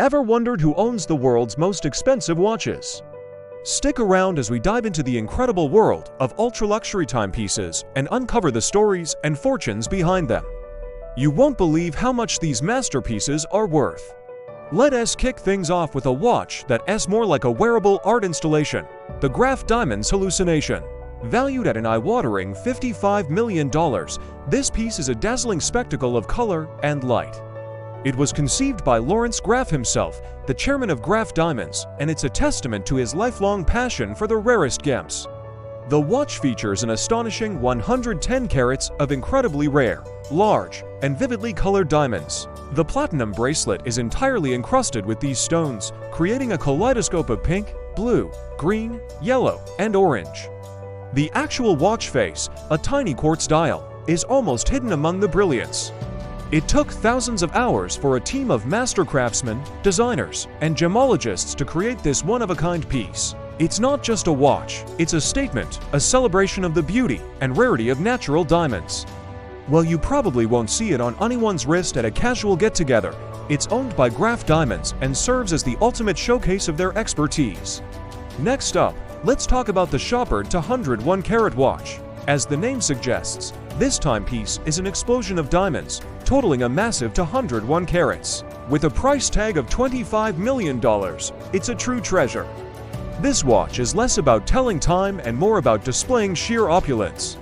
Ever wondered who owns the world's most expensive watches? Stick around as we dive into the incredible world of ultra-luxury timepieces and uncover the stories and fortunes behind them. You won't believe how much these masterpieces are worth. Let us kick things off with a watch that's more like a wearable art installation, the Graff Diamonds Hallucination. Valued at an eye-watering $55 million, this piece is a dazzling spectacle of color and light. It was conceived by Laurence Graff himself, the chairman of Graff Diamonds, and it's a testament to his lifelong passion for the rarest gems. The watch features an astonishing 110 carats of incredibly rare, large, and vividly colored diamonds. The platinum bracelet is entirely encrusted with these stones, creating a kaleidoscope of pink, blue, green, yellow, and orange. The actual watch face, a tiny quartz dial, is almost hidden among the brilliance. It took thousands of hours for a team of master craftsmen, designers, and gemologists to create this one-of-a-kind piece. It's not just a watch, it's a statement, a celebration of the beauty and rarity of natural diamonds. While you probably won't see it on anyone's wrist at a casual get-together, it's owned by Graff Diamonds and serves as the ultimate showcase of their expertise. Next up, let's talk about the Chopard 101 carat watch. As the name suggests, this timepiece is an explosion of diamonds, totaling a massive 101 carats. With a price tag of $25 million, it's a true treasure. This watch is less about telling time and more about displaying sheer opulence.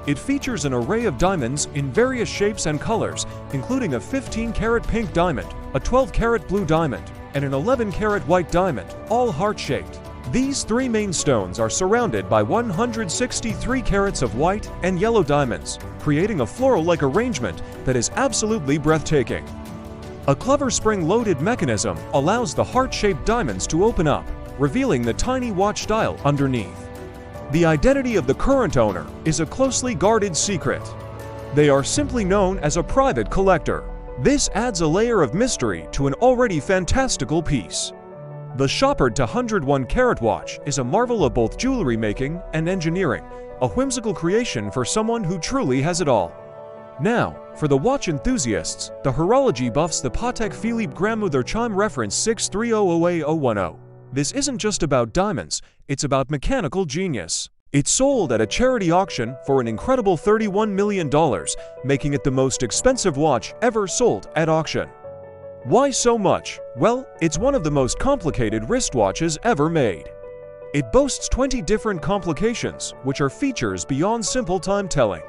It features an array of diamonds in various shapes and colors, including a 15-carat pink diamond, a 12-carat blue diamond, and an 11-carat white diamond, all heart-shaped. These three main stones are surrounded by 163 carats of white and yellow diamonds, creating a floral-like arrangement that is absolutely breathtaking. A clever spring-loaded mechanism allows the heart-shaped diamonds to open up, revealing the tiny watch dial underneath. The identity of the current owner is a closely guarded secret. They are simply known as a private collector. This adds a layer of mystery to an already fantastical piece. The Chopard 101 carat watch is a marvel of both jewelry making and engineering, a whimsical creation for someone who truly has it all. Now, for the watch enthusiasts, the horology buffs, the Patek Philippe Grandmaster Chime reference 6300810. This isn't just about diamonds, it's about mechanical genius. It's sold at a charity auction for an incredible $31 million, making it the most expensive watch ever sold at auction. Why so much? Well, it's one of the most complicated wristwatches ever made. It boasts 20 different complications, which are features beyond simple time telling.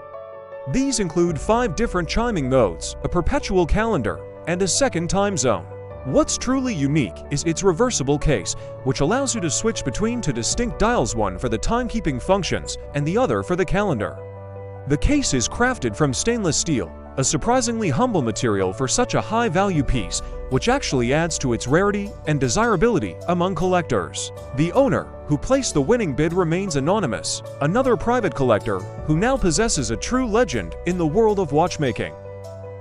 These include 5 different chiming modes, a perpetual calendar, and a second time zone. What's truly unique is its reversible case, which allows you to switch between two distinct dials, one for the timekeeping functions and the other for the calendar. The case is crafted from stainless steel, a surprisingly humble material for such a high-value piece, which actually adds to its rarity and desirability among collectors. The owner, who placed the winning bid, remains anonymous, another private collector who now possesses a true legend in the world of watchmaking.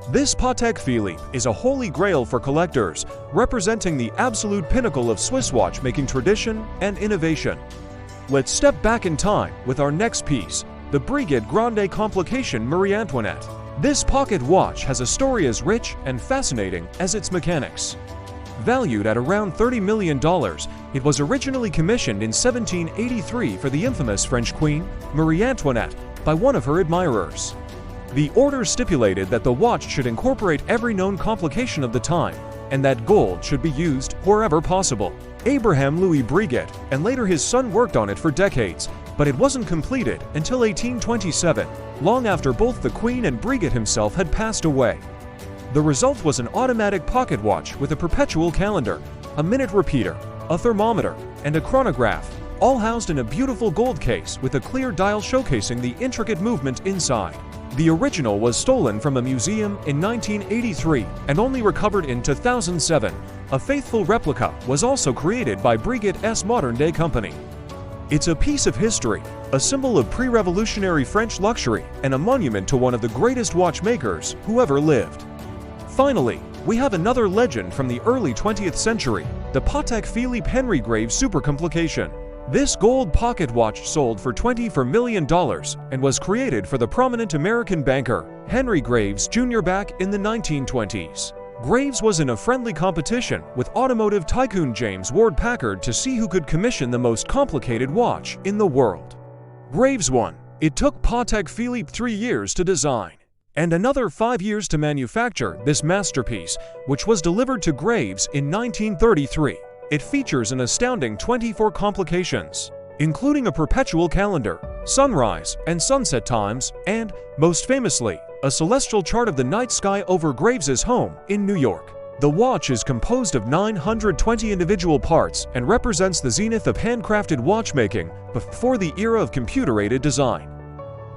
This Patek Philippe is a holy grail for collectors, representing the absolute pinnacle of Swiss watchmaking tradition and innovation. Let's step back in time with our next piece, the Breguet Marie Antoinette. This pocket watch has a story as rich and fascinating as its mechanics. Valued at around $30 million, it was originally commissioned in 1783 for the infamous French Queen, Marie Antoinette, by one of her admirers. The order stipulated that the watch should incorporate every known complication of the time, and that gold should be used wherever possible. Abraham Louis Breguet and later his son worked on it for decades, but it wasn't completed until 1827, long after both the Queen and Breguet himself had passed away. The result was an automatic pocket watch with a perpetual calendar, a minute repeater, a thermometer, and a chronograph, all housed in a beautiful gold case with a clear dial showcasing the intricate movement inside. The original was stolen from a museum in 1983 and only recovered in 2007. A faithful replica was also created by Breguet's modern-day company. It's a piece of history, a symbol of pre-revolutionary French luxury, and a monument to one of the greatest watchmakers who ever lived. Finally, we have another legend from the early 20th century, the Patek Philippe Henry Graves Supercomplication. This gold pocket watch sold for $24 million and was created for the prominent American banker Henry Graves Jr. back in the 1920s. Graves was in a friendly competition with automotive tycoon James Ward Packard to see who could commission the most complicated watch in the world. Graves won. It took Patek Philippe 3 years to design, and another 5 years to manufacture this masterpiece, which was delivered to Graves in 1933. It features an astounding 24 complications, including a perpetual calendar, sunrise and sunset times, and, most famously, a celestial chart of the night sky over Graves's home in New York. The watch is composed of 920 individual parts and represents the zenith of handcrafted watchmaking before the era of computer-aided design.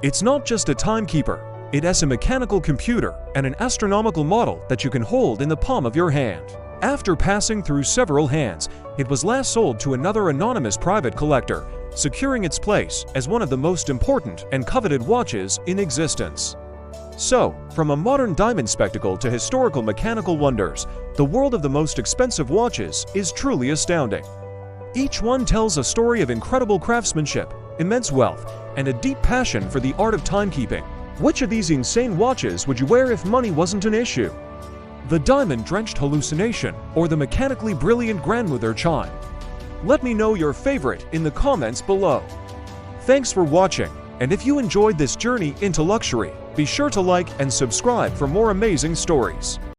It's not just a timekeeper, it has a mechanical computer and an astronomical model that you can hold in the palm of your hand. After passing through several hands, it was last sold to another anonymous private collector, securing its place as one of the most important and coveted watches in existence. So, from a modern diamond spectacle to historical mechanical wonders, the world of the most expensive watches is truly astounding. Each one tells a story of incredible craftsmanship, immense wealth, and a deep passion for the art of timekeeping. Which of these insane watches would you wear if money wasn't an issue? The diamond-drenched Hallucination or the mechanically brilliant Grandmaster Chime? Let me know your favorite in the comments below. Thanks for watching, and if you enjoyed this journey into luxury, be sure to like and subscribe for more amazing stories.